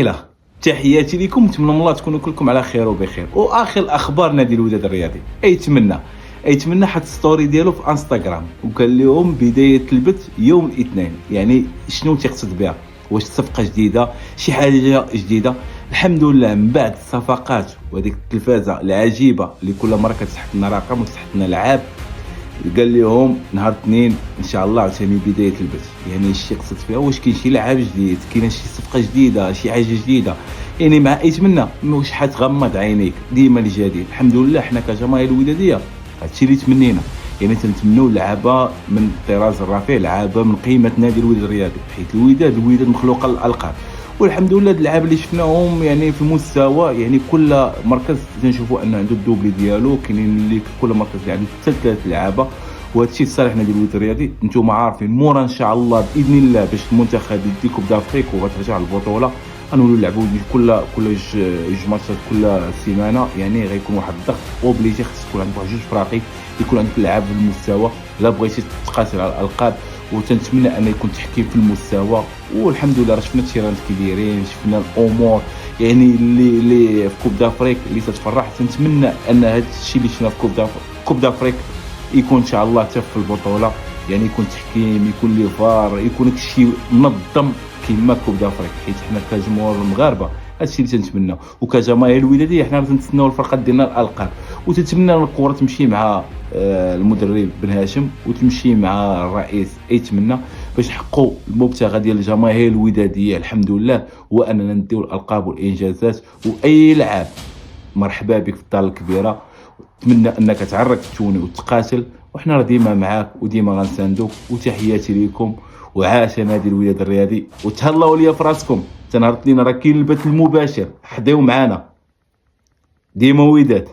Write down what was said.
إلى تحياتي لكم، نتمنى من الله تكونوا كلكم على خير وبخير. واخر اخبار نادي الوداد الرياضي ايتمنى حط ستوري ديالو في انستغرام وقال لهم بدايه البث يوم الاثنين. يعني شنو تيقصد بها؟ واش صفقه جديده، شي حاجه جديده؟ الحمد لله من بعد الصفقات وهذيك التلفازه العجيبه اللي كل مره كتسحط لنا رقم وتسحط لنا لعاب، قال لهم نهار الاثنين ان شاء الله عاوتاني بدايه البث. يعني اش يقصد فيها؟ واش كاين شي لعاب جديد، كاينه شي صفقه جديده، شي حاجه جديده؟ يعني مع ايتمنى واش حتغمض عينيك ديما الجديد. الحمد لله حنا كجماهير الوداديه هادشي اللي تمنينا، يعني تنتمنوا لعابه من الطراز الرفيع، لعابه من قيمه نادي الوداد الرياضي، حيت الوداد مخلوق للالقاب. والحمد لله اللعابه اللي شفناهم يعني في المستوى، يعني كل مركز تنشوفوا ان عنده الدوبلي ديالو، كاينين اللي كل مركز عنده حتى 3 لعابه. وهذا الشيء صالح نادي الوداد الرياضي. انتم عارفين مورا ان شاء الله باذن الله باش المنتخب يدي كوب دافريك وغترجع البطوله، غنولوا نلعبوا كل جوج ماتشات كل سيمانه. يعني غيكون واحد الضغط اوبليجي، خصك تكون عندك واحد جوج فراقي، يكون عندك لعاب في المستوى الا بغيتي تقاتل على الالقاب. وتنتمنى ان يكون تحكيم في المستوى. والحمد لله راه شفنا التيرانات كبيرين، شفنا الامور يعني اللي في كوب دافريك اللي تتفرح. تنتمنى ان هذا الشيء اللي شفنا في كوب دافريك يكون ان شاء الله حتى في البطوله. يعني يكون تحكيم، يكون لي فار، يكون الشيء منظم كيما كوب دافريك، حيت حنا كجمهور المغاربه هادشي اللي تنتمناو. وكجماهير الوداديه حنا تنتسناو الفرقات ديالنا الالقاب، وتتمنى الكره تمشي مع المدرب بن هاشم وتمشي مع الرئيس ايتمنى باش نحققوا المبتغى ديال الجماهير الوداديه. الحمد لله هو اننا نديو الالقاب والانجازات. واي لعاب مرحبا بك في الدار الكبيره. نتمنى انك تعرك توني وتقاتل، وحنا راه ديما معاك وديما غنساندوك. وتحياتي لكم، وعاش نادي الوداد الرياضي. وتهلاو ليا في راسكم، تنهار الاثنين راه كاين البث المباشر، حضيو معانا ديما وداد.